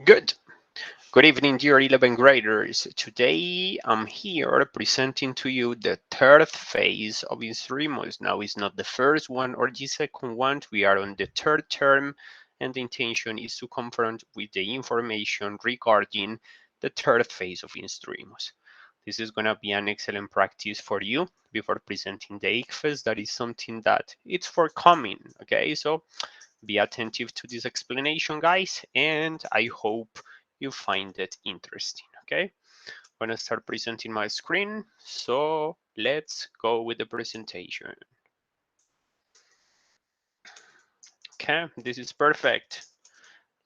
Good. Good evening, dear 11th graders. Today I'm here presenting to you the third phase of Instruimos. Now it's not the first one or the second one. We are on the third term, and the intention is to confront with the information regarding the third phase of Instruimos. This is going to be an excellent practice for you before presenting the ICFES. That is something that it's forthcoming. Okay, so be attentive to this explanation, guys, and I hope you find it interesting. Okay, I'm gonna start presenting my screen. So let's go with the presentation. Okay, this is perfect.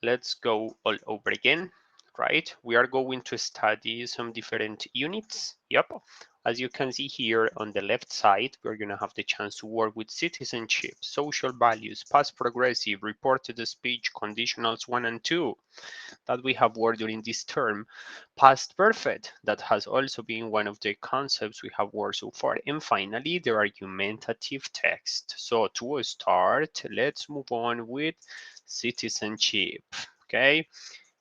Let's go all over again, right? We are going to study some different units. Yep. As you can see here on the left side, we're going to have the chance to work with citizenship, social values, past progressive, reported speech, conditionals 1 and 2 that we have worked during this term, past perfect, that has also been one of the concepts we have worked so far, and finally the argumentative text. So to start, let's move on with citizenship. Okay,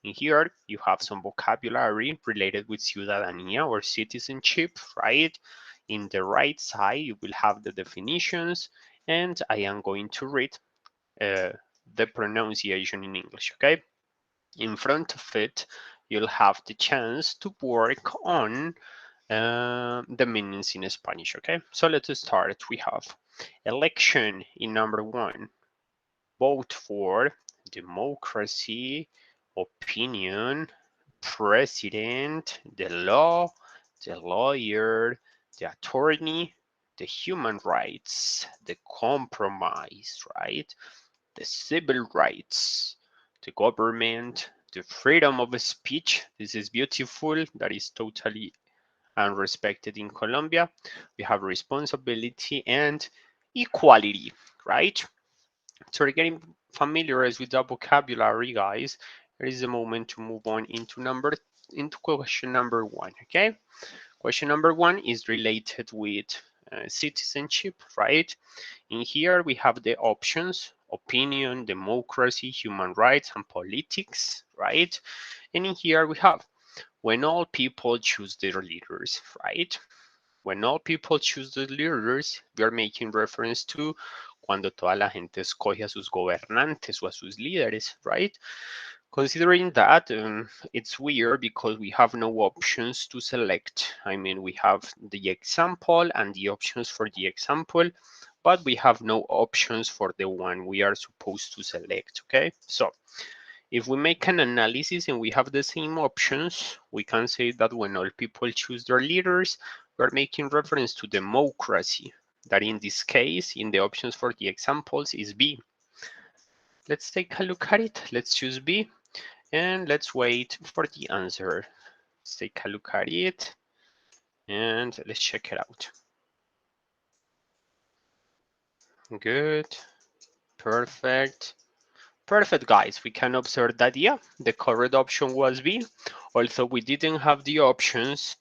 in here you have some vocabulary related with ciudadanía or citizenship, right? In the right side you will have the definitions, and I am going to read uh, the pronunciation in English. Okay, in front of it you'll have the chance to work on the meanings in Spanish. Okay, so let's start. We have election in number 1, vote for, democracy, opinion, president, the law, the lawyer, the attorney, the human rights, the compromise, right? The civil rights, the government, the freedom of speech. This is beautiful. That is totally unrespected in Colombia. We have responsibility and equality, right? So we're getting familiar with the vocabulary, guys. It is the moment to move on into question number 1. Okay, question number 1 is related with citizenship, right? In here we have the options: opinion, democracy, human rights, and politics, right? And in here we have when all people choose their leaders, right? When all people choose the leaders, we are making reference to cuando toda la gente escoge a sus gobernantes o a sus líderes, right? Considering that, it's weird because we have no options to select. I mean, we have the example and the options for the example, but we have no options for the one we are supposed to select, okay? So if we make an analysis and we have the same options, we can say that when all people choose their leaders, we're making reference to democracy. That in this case, in the options for the examples is B. Let's take a look at it. Let's choose B and let's wait for the answer. Let's take a look at it and let's check it out. Good, perfect. Perfect, guys. We can observe that, yeah, the correct option was B. Also, we didn't have the options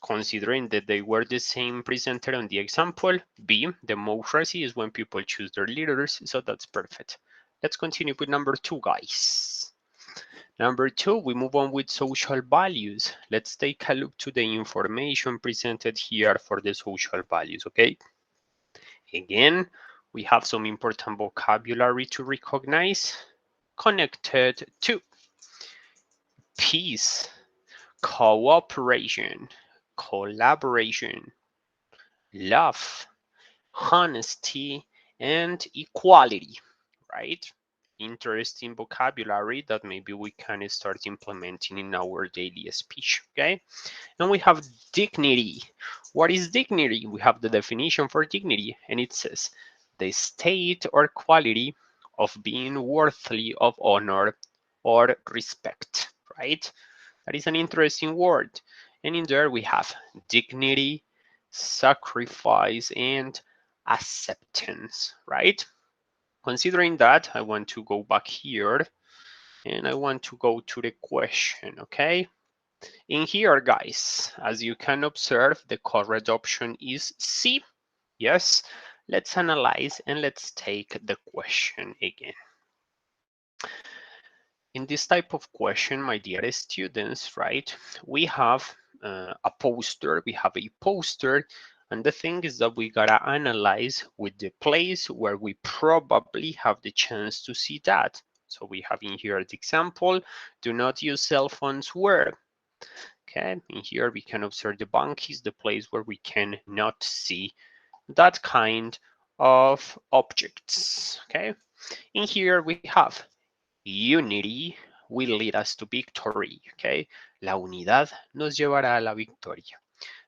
considering that they were the same presented on the example. B, democracy is when people choose their leaders, so that's perfect. Let's continue with number 2, guys. Number 2, we move on with social values. Let's take a look to the information presented here for the social values, okay? Again, we have some important vocabulary to recognize connected to peace, cooperation, collaboration, love, honesty, and equality, right? Interesting vocabulary that maybe we can start implementing in our daily speech, okay? And we have dignity. What is dignity? We have the definition for dignity, and it says the state or quality of being worthy of honor or respect, right? That is an interesting word. And in there we have dignity, sacrifice, and acceptance, right? Considering that, I want to go back here and I want to go to the question, okay? In here, guys, as you can observe, the correct option is C. Yes, let's analyze and let's take the question again. In this type of question, my dear students, right, we have a poster, we have a poster, and the thing is that we gotta analyze with the place where we probably have the chance to see that. So we have in here the example, do not use cell phones where. Okay, in here we can observe the bank is the place where we can not see that kind of objects. Okay, in here we have unity will lead us to victory. Okay, la unidad nos llevará a la victoria.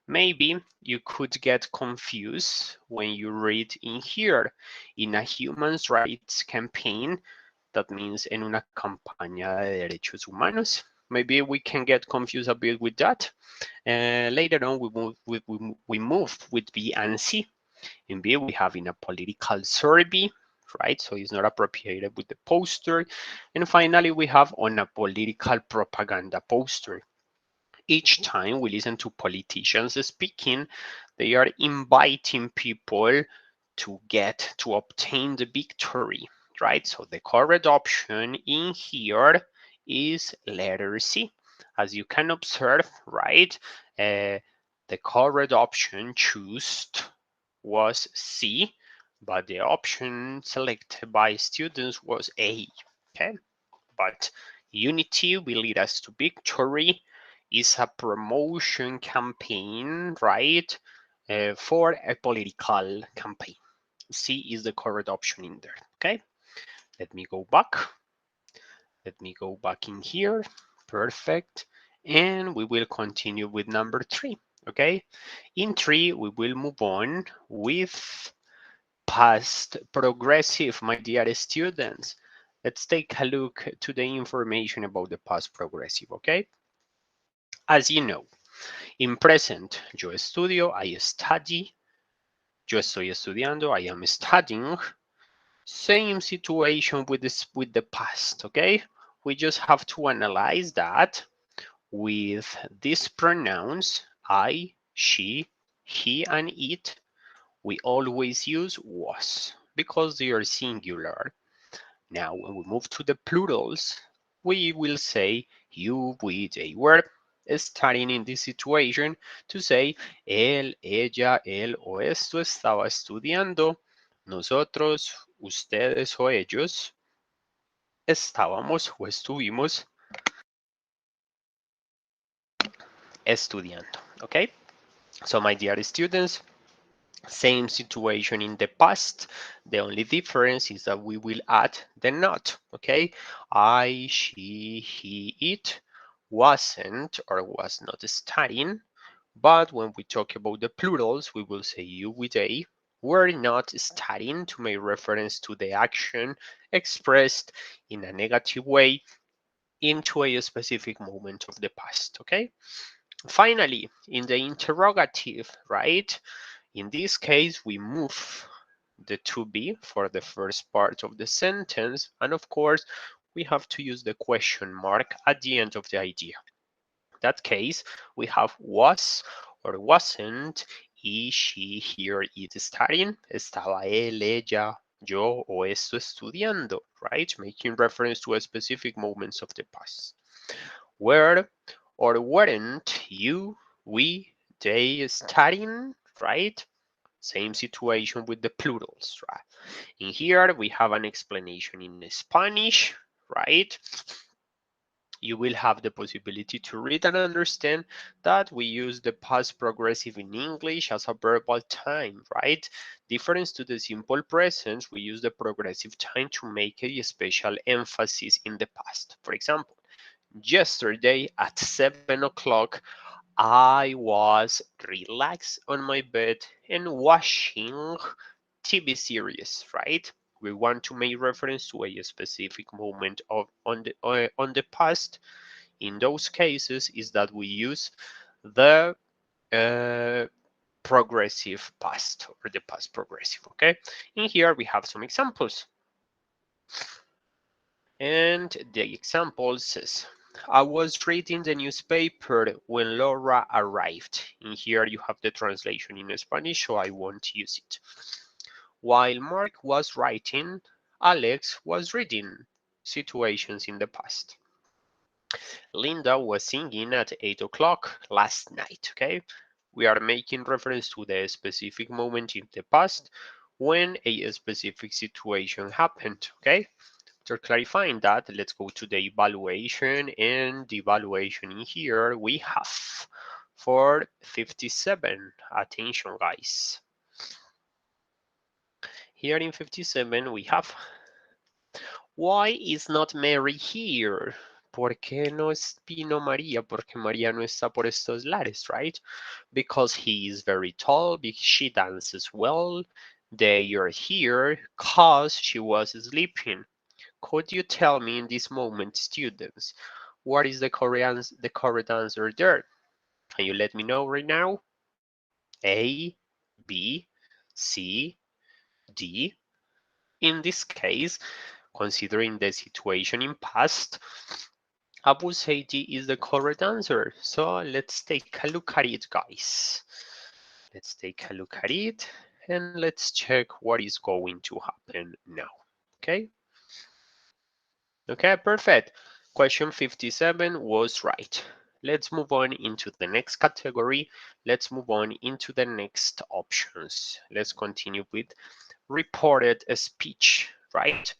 Maybe you could get confused when you read in here, in a human rights campaign, that means en una campaña de derechos humanos. Maybe we can get confused a bit with that. Later on, we move with B and C. In B, we have in a political survey, right? So it's not appropriated with the poster. And finally, we have on a political propaganda poster. Each time we listen to politicians speaking, they are inviting people to obtain the victory, right? So the correct option in here is letter C. As you can observe, right, the correct option choose was C, but the option selected by students was A. Okay, but unity will lead us to victory is a promotion campaign, right, for a political campaign. C is the correct option in there. Okay, let me go back. Let me go back in here. Perfect. And we will continue with number 3. Okay, in 3 we will move on with past progressive, my dear students. Let's take a look to the information about the past progressive, okay? As you know, in present, yo estudio, I study, yo estoy estudiando, I am studying. Same situation with the past, okay? We just have to analyze that with these pronouns, I, she, he, and it. We always use was because they are singular. Now, when we move to the plurals, we will say you with a verb, starting in this situation to say él, ella, él o esto estaba estudiando, nosotros, ustedes o ellos estábamos o estuvimos estudiando. Okay? So, my dear students, same situation in the past. The only difference is that we will add the not, okay? I, she, he, it wasn't or was not studying. But when we talk about the plurals, we will say you with a were not studying to make reference to the action expressed in a negative way into a specific moment of the past, okay? Finally, in the interrogative, right? In this case, we move the to be for the first part of the sentence. And of course, we have to use the question mark at the end of the idea. In that case, we have was or wasn't, he, she, he, or it studying, estaba él, ella, yo o esto estudiando, right? Making reference to a specific moments of the past. Were or weren't you, we, they studying, right? Same situation with the plurals, right? In here, we have an explanation in Spanish, right? You will have the possibility to read and understand that we use the past progressive in English as a verbal time, right? Difference to the simple present, we use the progressive time to make a special emphasis in the past. For example, yesterday at 7 o'clock, I was relaxed on my bed and watching TV series, right? We want to make reference to a specific moment of on the past. In those cases, is that we use the progressive past or the past progressive. Okay. In here we have some examples, and the example says, I was reading the newspaper when Laura arrived. In here you have the translation in Spanish, so I won't use it. While Mark was writing, Alex was reading. situations in the past. Linda was singing at 8 o'clock last night, okay? We are making reference to the specific moment in the past when a specific situation happened, okay? After clarifying that, let's go to the evaluation, and the evaluation in here we have for 57. Attention, guys. Here in 57 we have, why is not Mary here? ¿Por qué no vino María? Porque María no está por estos lares, right? Because he is very tall, because she dances well. They are here because she was sleeping. Could you tell me in this moment, students, what is the correct answer there? Can you let me know right now? A, B, C, D. In this case, considering the situation in past, I would say D is the correct answer. So let's take a look at it, guys. Let's take a look at it and let's check what is going to happen now. Okay? Okay, perfect. Question 57 was right. Let's move on into the next category. Let's move on into the next options. Let's continue with reported speech, right?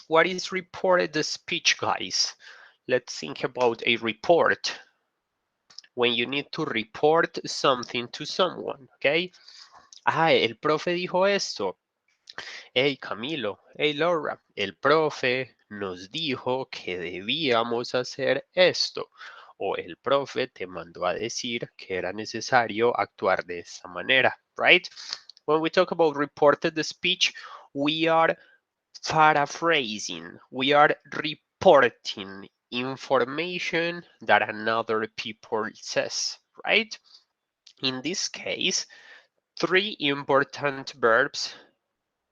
What is reported speech, guys? Let's think about a report. When you need to report something to someone, okay? Ah, el profe dijo esto. Hey Camilo, hey Laura, el profe nos dijo que debíamos hacer esto. O el profe te mandó a decir que era necesario actuar de esa manera, right? When we talk about reported speech, we are paraphrasing, we are reporting information that another people says, right? In this case, three important verbs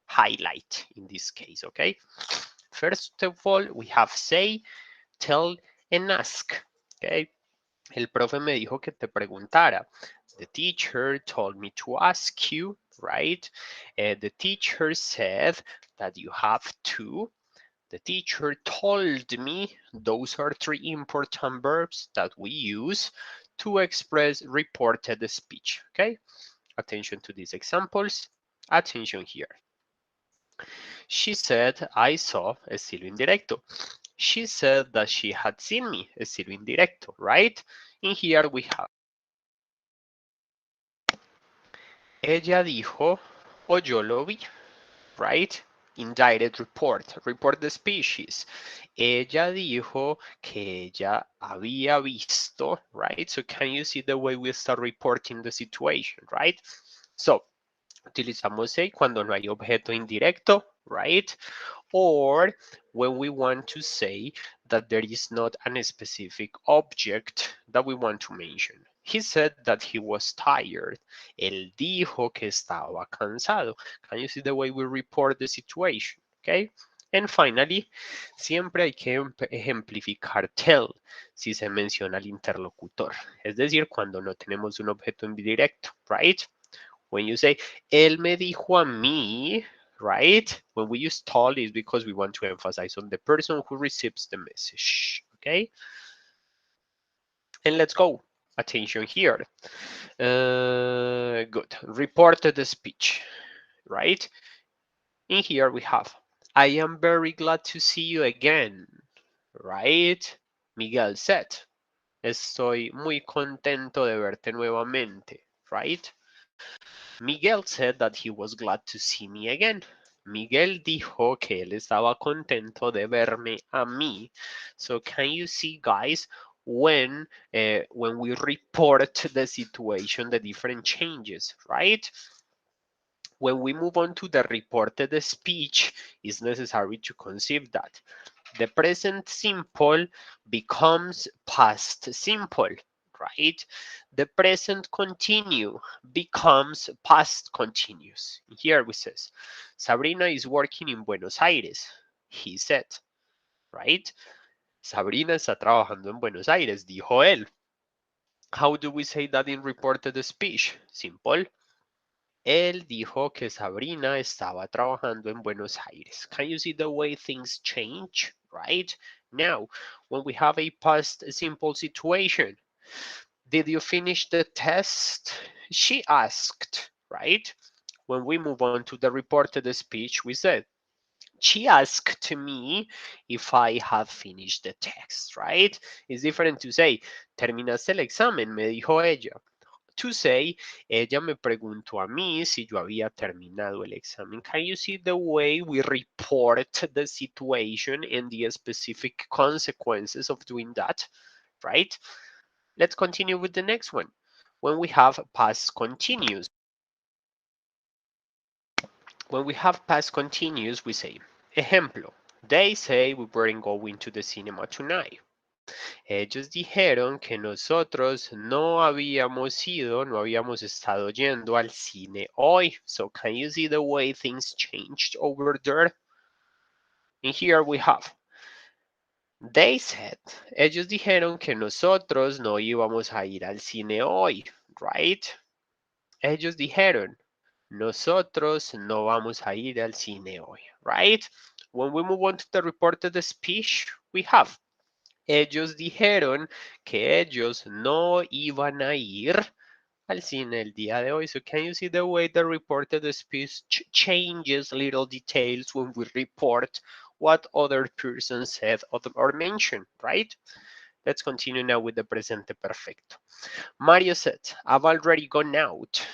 highlight in this case, okay? First of all, we have say, tell, and ask, okay? El profe me dijo que te preguntara. The teacher told me to ask you, right? The teacher said that you have to. The teacher told me. Those are three important verbs that we use to express reported speech, okay? Attention to these examples. Attention here. She said, I saw, estilo indirecto. She said that she had seen me, estilo indirecto, right? In here we have, ella dijo, o yo lo vi, right? Indirect report, report the species. Ella dijo que ella había visto, right? So can you see the way we start reporting the situation, right? So, utilizamos a cuando no hay objeto indirecto, right? Or when we want to say that there is not a specific object that we want to mention. He said that he was tired. Él dijo que estaba cansado. Can you see the way we report the situation? Okay. And finally, siempre hay que ejemplificar tell si se menciona al interlocutor. Es decir, cuando no tenemos un objeto indirecto, right? When you say, él me dijo a mí, right? When we use told is because we want to emphasize on the person who receives the message, okay? And let's go. Attention here. Good. Reported speech, right? In here we have, I am very glad to see you again, right? Miguel said, estoy muy contento de verte nuevamente, right? Miguel said that he was glad to see me again. Miguel dijo que él estaba contento de verme a mí. So can you see, guys, when we report the situation, the different changes, right? When we move on to the reported speech, it's necessary to conceive that the present simple becomes past simple, right? The present continue becomes past continuous. Here we says, Sabrina is working in Buenos Aires, he said, right? Sabrina está trabajando en Buenos Aires, dijo él. How do we say that in reported speech? Simple. Él dijo que Sabrina estaba trabajando en Buenos Aires. Can you see the way things change, right? Now, when we have a past simple situation, did you finish the test? She asked, right? When we move on to the reported speech, we said, she asked me if I have finished the text, right? It's different to say, terminaste el examen, me dijo ella. To say, ella me preguntó a mí si yo había terminado el examen. Can you see the way we report the situation and the specific consequences of doing that, right? Let's continue with the next one. When we have past continuous. When we have past continuous, we say, ejemplo, they say we weren't going to the cinema tonight. Ellos dijeron que nosotros no habíamos ido, no habíamos estado yendo al cine hoy. So can you see the way things changed over there? And here we have, they said, ellos dijeron que nosotros no íbamos a ir al cine hoy, right? Ellos dijeron, nosotros no vamos a ir al cine hoy, right? When we move on to the reported speech, we have, ellos dijeron que ellos no iban a ir al cine el día de hoy. So can you see the way the reported speech changes little details when we report what other person said or mentioned, right? Let's continue now with the presente perfecto. Mario said, I've already gone out.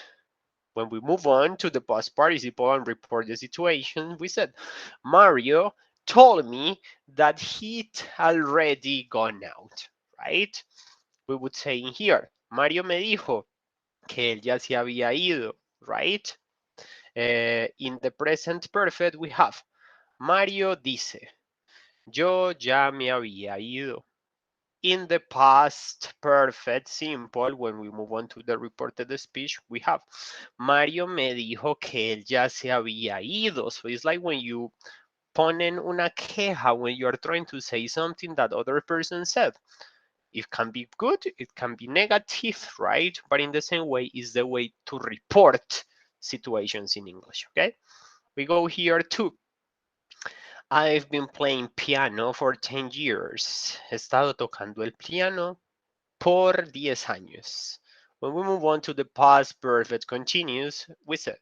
When we move on to the past participle and report the situation, we said, Mario told me that he'd already gone out, right? We would say in here, Mario me dijo que él ya se había ido, right? In the present perfect, we have, Mario dice, yo ya me había ido. In the past perfect simple, when we move on to the reported speech, we have Mario me dijo que él ya se había ido. So it's like when you ponen una queja, when you are trying to say something that other person said. It can be good, it can be negative, right? But in the same way, is the way to report situations in English, okay? We go here too. I've been playing piano for 10 years. He estado tocando el piano por 10 años. When we move on to the past perfect continuous, we said,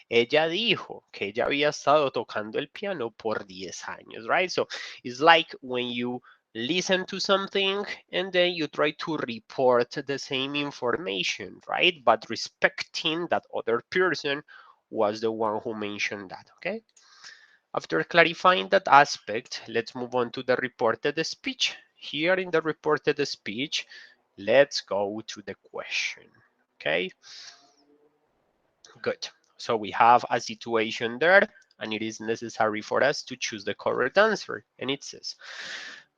ella dijo que ella había estado tocando el piano por 10 años, right? So it's like when you listen to something and then you try to report the same information, right? But respecting that other person was the one who mentioned that, okay? After clarifying that aspect, let's move on to the reported speech. Here in the reported speech, let's go to the question, okay? Good. So we have a situation there, and it is necessary for us to choose the correct answer. And it says,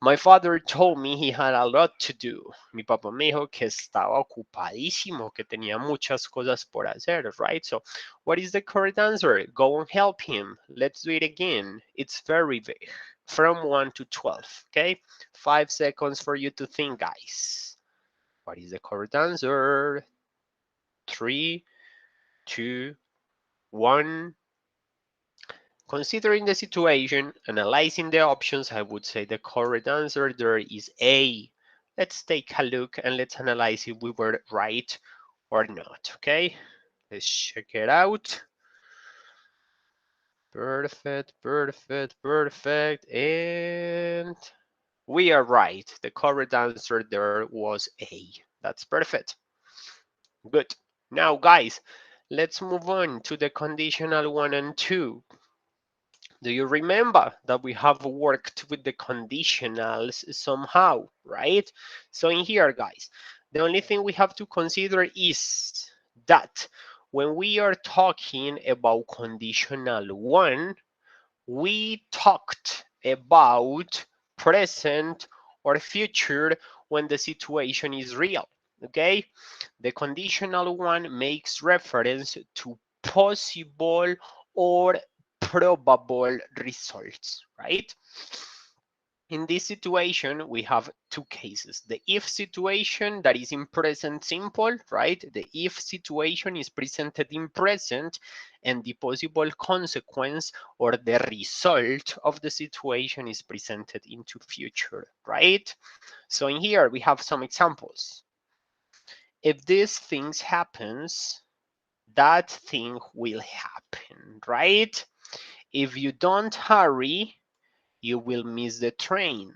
my father told me he had a lot to do. Mi papá me dijo que estaba ocupadísimo, que tenía muchas cosas por hacer, right? So what is the correct answer? Go and help him. Let's do it again. It's very big. From 1 to 12, okay? 5 seconds for you to think, guys. What is the correct answer? 3, 2, 1. Considering the situation, analyzing the options, I would say the correct answer there is A. Let's take a look and let's analyze if we were right or not, okay? Let's check it out. Perfect, perfect, perfect. And we are right. The correct answer there was A. That's perfect. Good. Now, guys, let's move on to the conditional 1 and 2. Do you remember that we have worked with the conditionals somehow, right? So in here, guys, the only thing we have to consider is that when we are talking about conditional 1, we talked about present or future when the situation is real, okay? The conditional 1 makes reference to possible or probable results, right? In this situation, we have two cases. The if situation that is in present simple, right? The if situation is presented in present, and the possible consequence or the result of the situation is presented into future, right? So in here, we have some examples. If these things happens, that thing will happen, right? If you don't hurry, you will miss the train.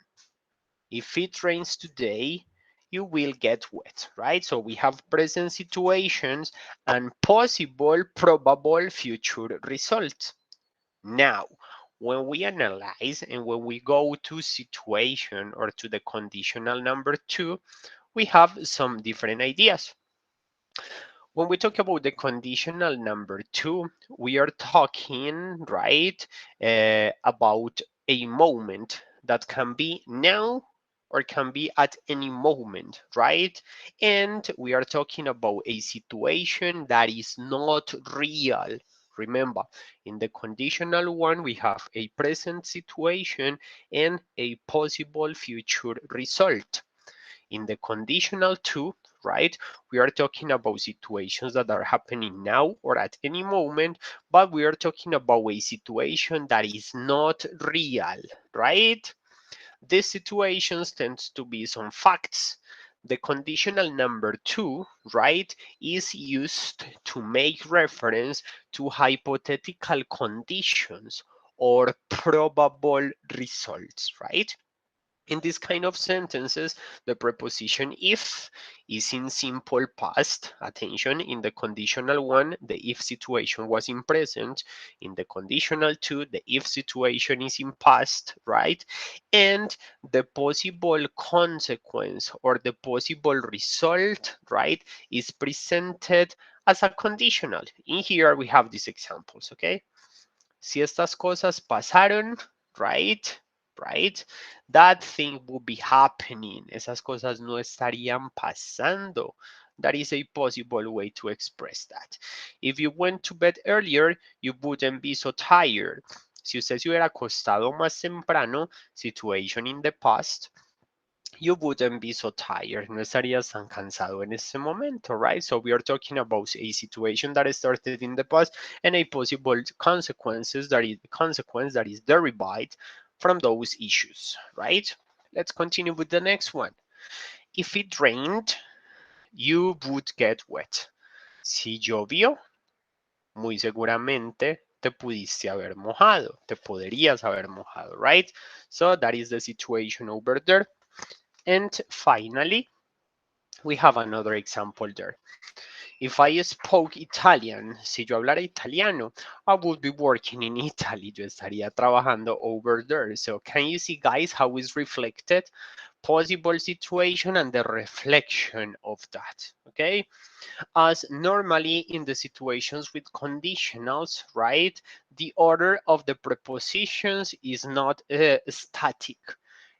If it rains today, you will get wet, right? So we have present situations and possible probable future results. Now, when we analyze and when we go to situation or to the conditional number two, we have some different ideas. When we talk about the conditional number two, we are talking, right, about a moment that can be now or can be at any moment, right? And we are talking about a situation that is not real. Remember, in the conditional one, we have a present situation and a possible future result. In the conditional two, right, we are talking about situations that are happening now or at any moment, but we are talking about a situation that is not real, right? These situations tends to be some facts. The conditional number two, right, is used to make reference to hypothetical conditions or probable results, right? In this kind of sentences, the preposition if is in simple past. Attention, in the conditional one, the if situation was in present. In the conditional two, the if situation is in past, right? And the possible consequence or the possible result, right, is presented as a conditional. In here, we have these examples, okay? Si estas cosas pasaron, right? Right? That thing would be happening. Esas cosas no estarían pasando. That is a possible way to express that. If you went to bed earlier, you wouldn't be so tired. Si usted se hubiera acostado más temprano, situation in the past, you wouldn't be so tired. No estarías tan cansado en ese momento, right? So we are talking about a situation that started in the past and a possible consequence that is derived from those issues, right? Let's continue with the next one. If it rained, you would get wet. Si llovió, muy seguramente te pudiste haber mojado. Te podrías haber mojado, right? So that is the situation over there. And finally, we have another example there. If I spoke Italian, si yo hablara italiano, I would be working in Italy. Yo estaría trabajando over there. So can you see, guys, how is reflected possible situation and the reflection of that, okay? As normally in the situations with conditionals, right, the order of the prepositions is not static.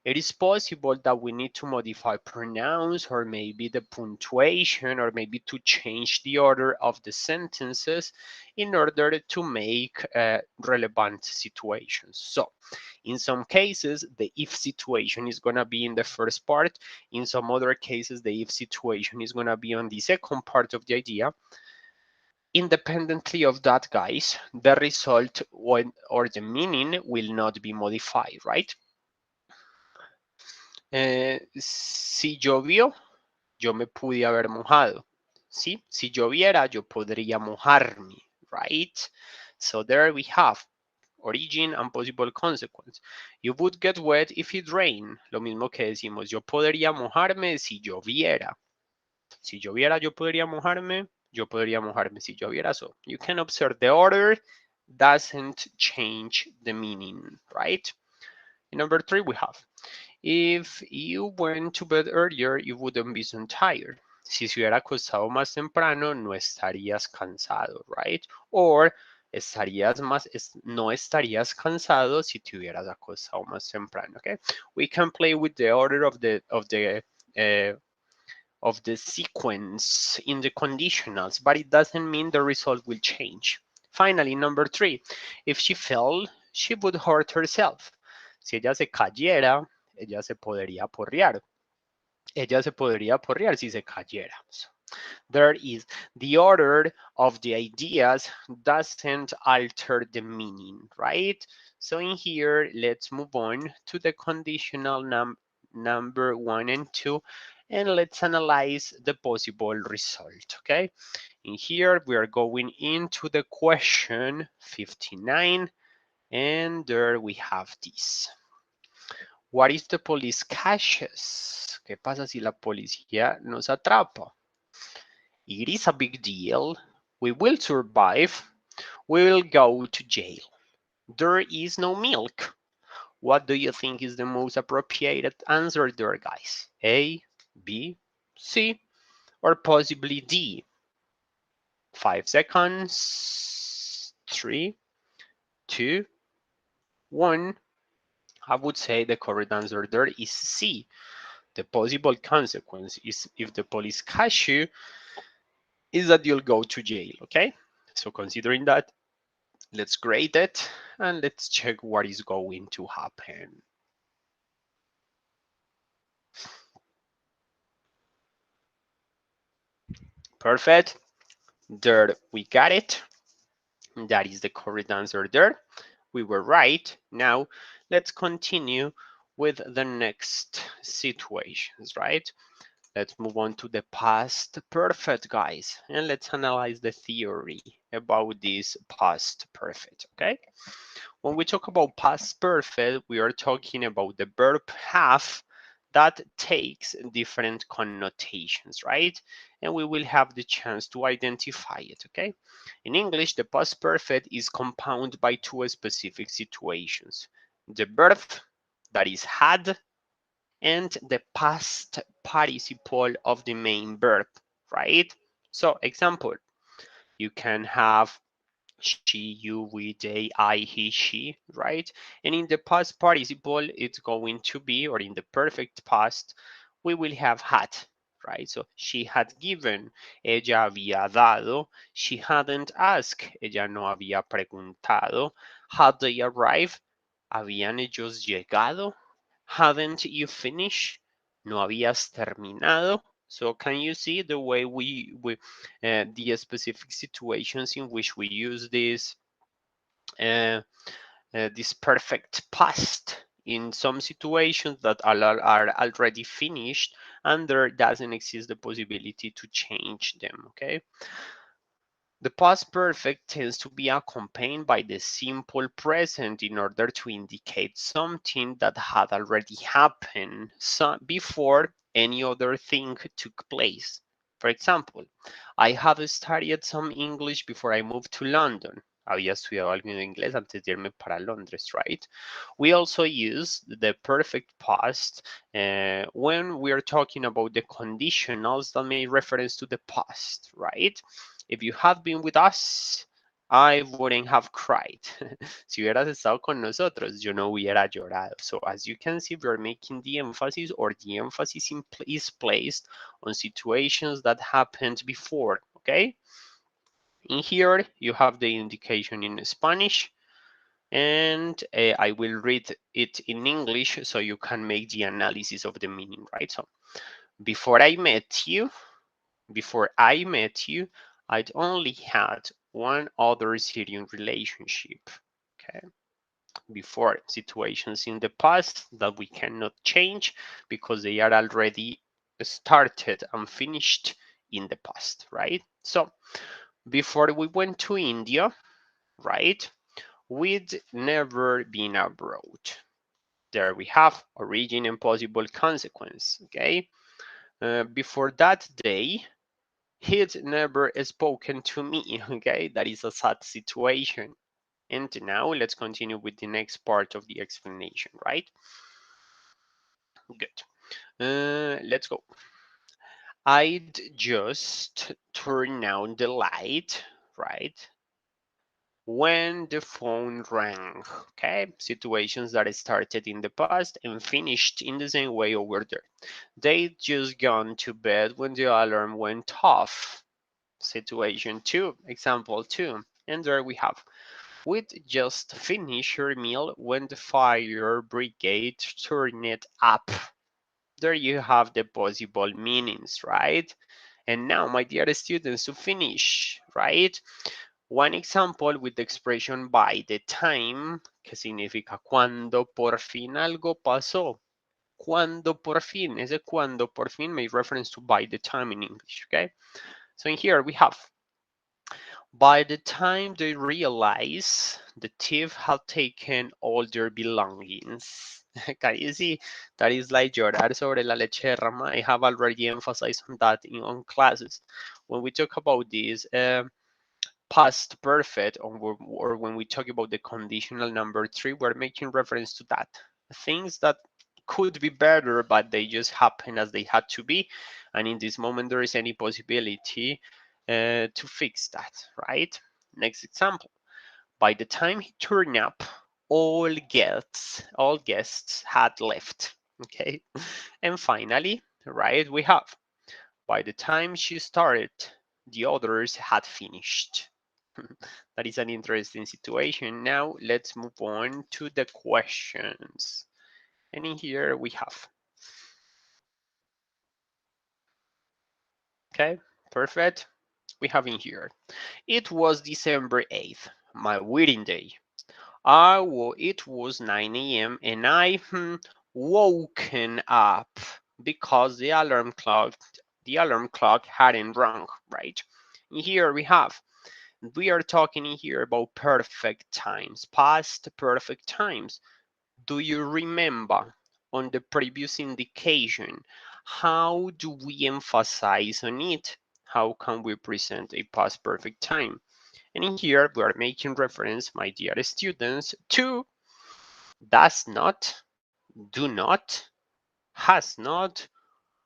It is possible that we need to modify pronouns or maybe the punctuation or maybe to change the order of the sentences in order to make relevant situations. So in some cases, the if situation is going to be in the first part. In some other cases, the if situation is going to be on the second part of the idea. Independently of that, guys, the result or the meaning will not be modified, right? Si llovió, yo me pude haber mojado. ¿Sí? Si lloviera, yo podría mojarme, right? So there we have origin and possible consequence. You would get wet if it rained. Lo mismo que decimos, yo podría mojarme si lloviera. Si lloviera, yo podría mojarme. Yo podría mojarme si lloviera. So you can observe the order doesn't change the meaning, right? In number three, we have, if you went to bed earlier, you wouldn't be so tired. Si se hubiera acostado más temprano, no estarías cansado, right? Or no estarías cansado si te hubieras acostado más temprano, okay? We can play with the order of the sequence in the conditionals, but it doesn't mean the result will change. Finally, number three, if she fell, she would hurt herself. Si ella se cayera, ella se podría porrear. Ella se podría porrear si se cayera. So, there is the order of the ideas doesn't alter the meaning, right? So in here, let's move on to the conditional number 1 and 2, and let's analyze the possible result, okay? In here, we are going into the question 59, and there we have this. What if the police catches? ¿Qué pasa si la policía nos atrapa? It is a big deal. We will survive. We will go to jail. There is no milk. What do you think is the most appropriate answer there, guys? A, B, C, or possibly D? 5 seconds. 3, 2, 1. I would say the correct answer there is C. The possible consequence is if the police catch you, is that you'll go to jail, okay? So considering that, let's grade it and let's check what is going to happen. Perfect. There we got it. That is the correct answer there. We were right. Now let's continue with the next situations, right? Let's move on to the past perfect, guys, and let's analyze the theory about this past perfect, okay? When we talk about past perfect, we are talking about the verb have that takes different connotations, right? And we will have the chance to identify it, okay? In English, the past perfect is compounded by two specific situations. The verb that is had and the past participle of the main verb, right? So example, you can have she, you, we, they, I, he, she, right? And in the past participle, it's going to be, or in the perfect past, we will have had, right? So she had given, ella había dado, she hadn't asked, ella no había preguntado, had they arrived, habían ellos llegado, hadn't you finished, no habías terminado. So can you see the way the specific situations in which we use this perfect past in some situations that are already finished and there doesn't exist the possibility to change them, okay? The past perfect tends to be accompanied by the simple present in order to indicate something that had already happened before any other thing took place. For example, I have studied some English before I moved to London. Había estudiado algo de inglés antes de irme para Londres, right? We also use the perfect past when we are talking about the conditionals that may reference to the past, right? If you had been with us, I wouldn't have cried. Si hubieras estado con nosotros, yo no hubiera llorado. So as you can see, we're making the emphasis, or the emphasis is placed on situations that happened before, okay? In here, you have the indication in Spanish, and I will read it in English so you can make the analysis of the meaning, right? So, before I met you, I'd only had one other Syrian relationship. Okay. Before, situations in the past that we cannot change because they are already started and finished in the past, right? So before we went to India, right, we'd never been abroad. There we have origin and possible consequence, okay? Before that day, he'd never spoken to me, okay? That is a sad situation. And now let's continue with the next part of the explanation, right? Good. Let's go. I'd just turn on the light, right? When the phone rang, okay? Situations that started in the past and finished in the same way over there. They'd just gone to bed when the alarm went off. Situation 2, example 2. And there we have. We'd just finished your meal when the fire brigade turned it up. There you have the possible meanings, right? And now, my dear students, to finish, right? One example with the expression by the time, que significa cuando por fin algo pasó. Cuando por fin, ese cuando por fin may reference to by the time in English, okay? So in here we have, by the time they realize the thief had taken all their belongings. Can you see? That is like llorar sobre la leche derramada. I have already emphasized on that on classes. When we talk about this, past perfect, or when we talk about the conditional number three, we're making reference to that. Things that could be better, but they just happen as they had to be. And in this moment, there is any possibility to fix that, right? Next example. By the time he turned up, all guests had left. Okay. And finally, right, we have, by the time she started, the others had finished. That is an interesting situation. Now let's move on to the questions. And in here we have, okay, perfect. We have in here, it was December 8th, my wedding day. It was 9 a.m. and I woken up because the alarm clock hadn't rung, right? And here we are talking in here about perfect times, past perfect times. Do you remember on the previous indication, how do we emphasize on it? How can we present a past perfect time? And in here, we are making reference, my dear students, to does not, do not, has not,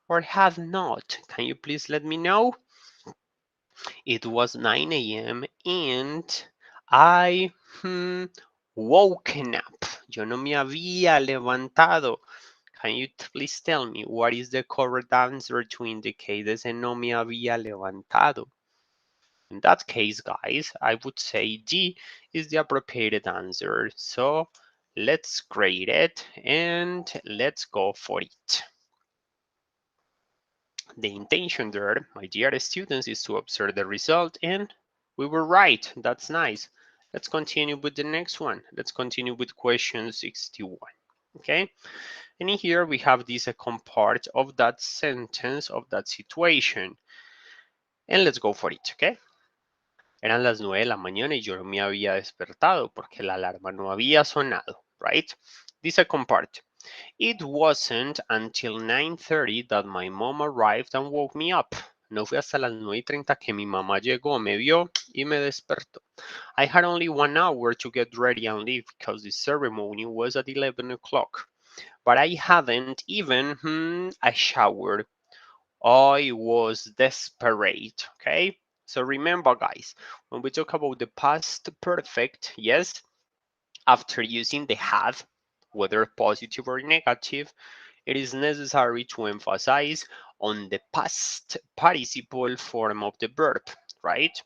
or have not. Can you please let me know? It was 9 a.m. and I woken up. Yo no me había levantado. Can you please tell me what is the correct answer to indicate ese no me había levantado? In that case, guys, I would say D is the appropriate answer. So let's grade it and let's go for it. The intention there, my dear students, is to observe the result, and we were right. That's nice. Let's continue with the next one. Let's continue with question 61. Okay, and in here we have this second part of that sentence, of that situation. And let's go for it, okay? Eran las 9 de la mañana y yo no me había despertado porque la alarma no había sonado, right? The second part. It wasn't until 9:30 that my mom arrived and woke me up. No fue hasta las 9:30 que mi mamá llegó, me vio y me despertó. I had only 1 hour to get ready and leave because the ceremony was at 11 o'clock. But I hadn't even I showered. I was desperate, okay? So remember, guys, when we talk about the past perfect, yes, after using the had, whether positive or negative, it is necessary to emphasize on the past participle form of the verb, right?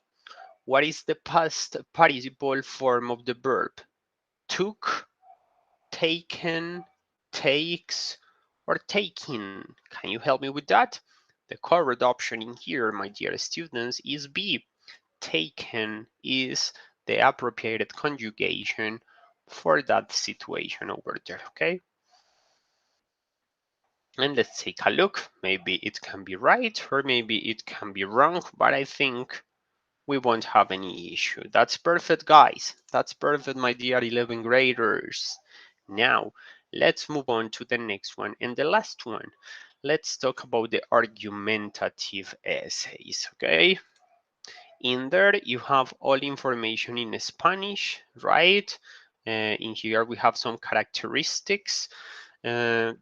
What is the past participle form of the verb? Took, taken, takes, or taking. Can you help me with that? The correct option in here, my dear students, is B. Taken is the appropriate conjugation for that situation over there, okay? And let's take a look. Maybe it can be right or maybe it can be wrong, but I think we won't have any issue. That's perfect, guys. That's perfect, my dear 11th graders. Now, let's move on to the next one and the last one. Let's talk about the argumentative essays, okay? In there, you have all information in Spanish, right? In here, we have some characteristics. Uh,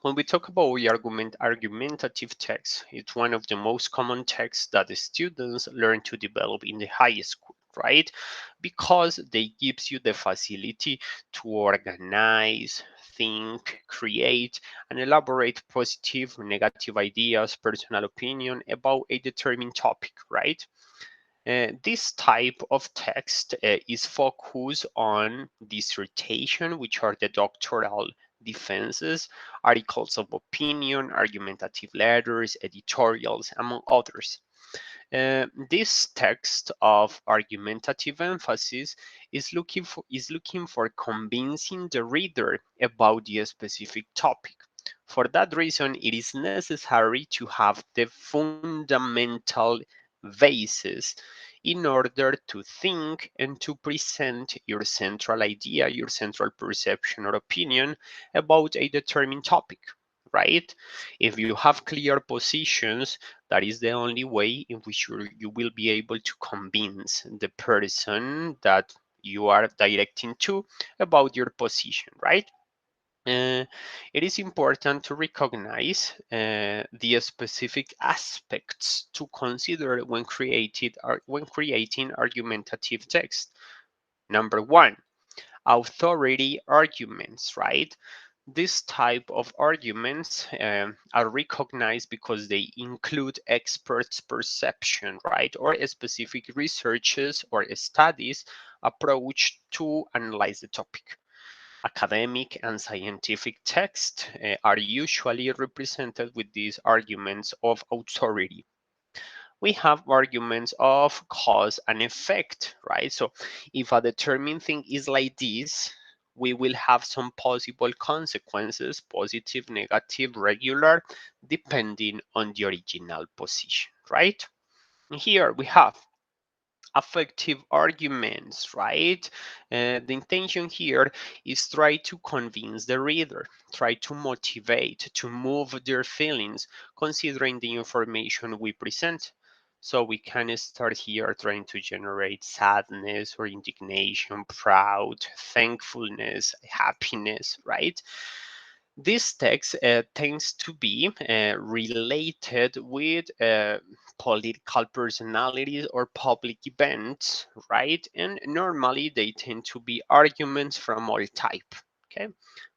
when we talk about the argumentative text, it's one of the most common texts that the students learn to develop in the high school, right? Because they gives you the facility to organize, think, create, and elaborate positive, negative ideas, personal opinion about a determined topic, right? This type of text is focused on dissertation, which are the doctoral defenses, articles of opinion, argumentative letters, editorials, among others. This text of argumentative emphasis is looking for convincing the reader about the specific topic. For that reason, it is necessary to have the fundamental basis in order to think and to present your central idea, your central perception or opinion about a determined topic, right? If you have clear positions, that is the only way in which you will be able to convince the person that you are directing to about your position, right? Uh, it is important to recognize the specific aspects to consider when creating argumentative text. Number one, authority arguments, right? This type of arguments are recognized because they include experts' perception, right, or specific researches or studies approach to analyze the topic. Academic and scientific texts are usually represented with these arguments of authority. We have arguments of cause and effect, right? So if a determined thing is like this, we will have some possible consequences, positive, negative, regular, depending on the original position, right? And here we have effective arguments, right? The intention here is try to convince the reader, try to motivate, to move their feelings, considering the information we present. So we can start here trying to generate sadness or indignation, proud, thankfulness, happiness, right? This text tends to be related with political personalities or public events, right? And normally they tend to be arguments from all type. Okay.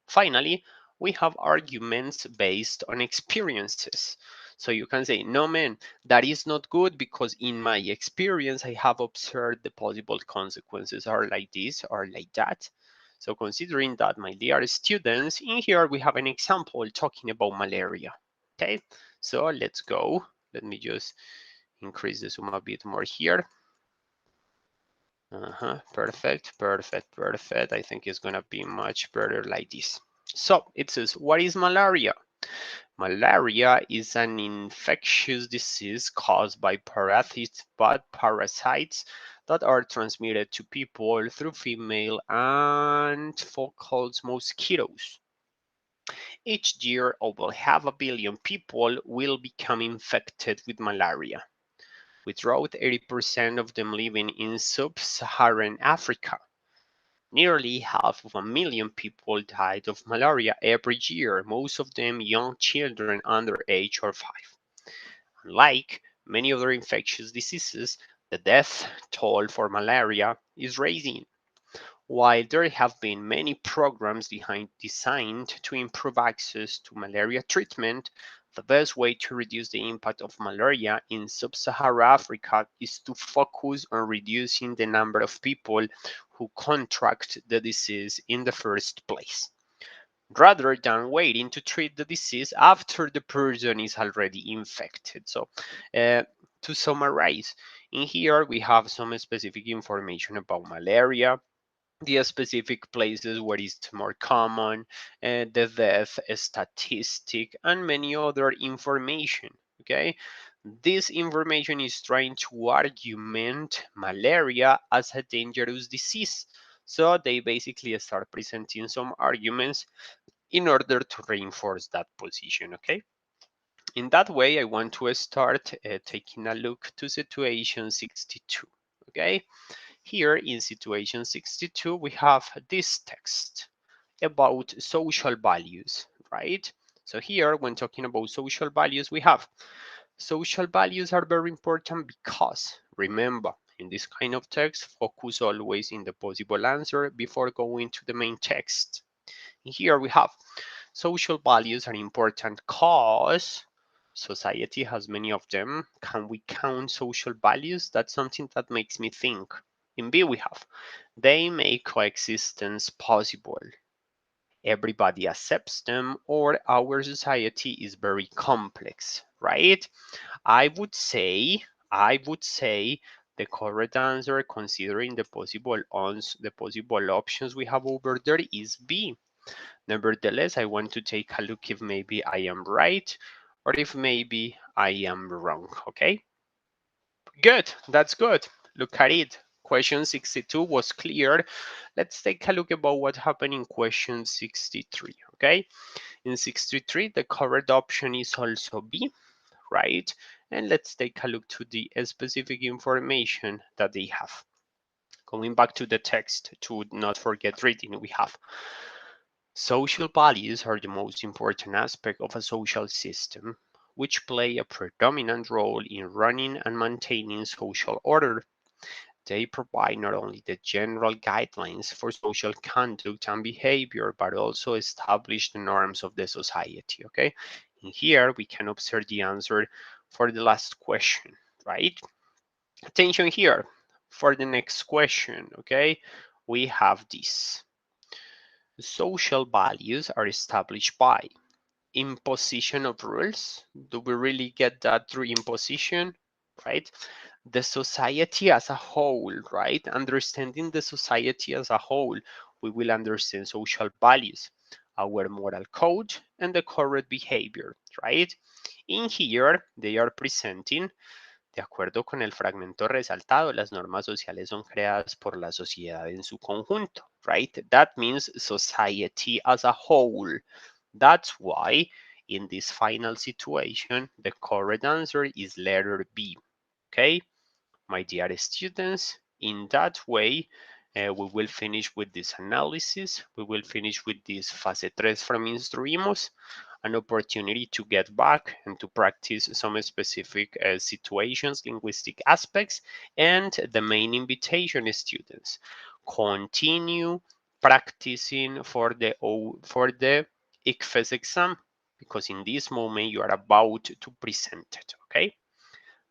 Finally, we have arguments based on experiences. So you can say, no, man, that is not good because in my experience, I have observed the possible consequences are like this or like that. So considering that, my dear students, in here we have an example talking about malaria. Okay, so let's go. Let me just increase the zoom a bit more here. Perfect, perfect, perfect. I think it's gonna be much better like this. So it says, what is malaria? Malaria is an infectious disease caused by parasites that are transmitted to people through female and focal mosquitoes. Each year, over half a billion people will become infected with malaria, with around 80% of them living in sub-Saharan Africa. Nearly half of a million people died of malaria every year, most of them young children under age of 5. Unlike many other infectious diseases, the death toll for malaria is rising. While there have been many programs designed to improve access to malaria treatment, the best way to reduce the impact of malaria in sub-Saharan Africa is to focus on reducing the number of people who contract the disease in the first place, rather than waiting to treat the disease after the person is already infected. So, to summarize, in here we have some specific information about malaria, the specific places where it's more common, the death statistic, and many other information. Okay, this information is trying to argument malaria as a dangerous disease. So they basically start presenting some arguments in order to reinforce that position. Okay. In that way, I want to start taking a look to situation 62. Okay. Here in situation 62, we have this text about social values, right? So here, when talking about social values, we have social values are very important because, remember, in this kind of text, focus always in the possible answer before going to the main text. Here we have social values are important because Society has many of them. Can we count social values? That's something that makes me think. In B, we have they make coexistence possible. Everybody accepts them, or our society is very complex, right? I would say the correct answer, considering the possible options we have over there, is B. Nevertheless, I want to take a look if maybe I am right or if maybe I am wrong. Okay, good. That's good. Look at it. Question 62 was clear. Let's take a look about what happened in question 63. Okay, in 63, the correct option is also B, right? And let's take a look to the specific information that they have. Going back to the text to not forget reading, we have social values are the most important aspect of a social system, which play a predominant role in running and maintaining social order. They provide not only the general guidelines for social conduct and behavior, but also establish the norms of the society. Okay, and here we can observe the answer for the last question, right? Attention here for the next question. Okay, we have this. Social values are established by imposition of rules. Do we really get that through imposition, right? The society as a whole, right? Understanding the society as a whole, we will understand social values, our moral code, and the correct behavior, right? In here, they are presenting, de acuerdo con el fragmento resaltado, las normas sociales son creadas por la sociedad en su conjunto, right? That means society as a whole. That's why in this final situation, the correct answer is letter B. Okay, my dear students, in that way, we will finish with this analysis. We will finish with this fase 3 from Instruimos, an opportunity to get back and to practice some specific situations, linguistic aspects, and the main invitation, students, continue practicing for the ICFES exam, because in this moment you are about to present it, okay?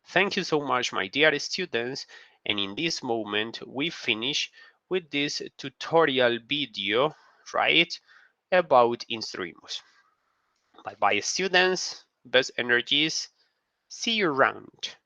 Thank you so much, my dear students, and in this moment we finish with this tutorial video, right, about Instruimos. Bye bye, students. Best energies. See you around.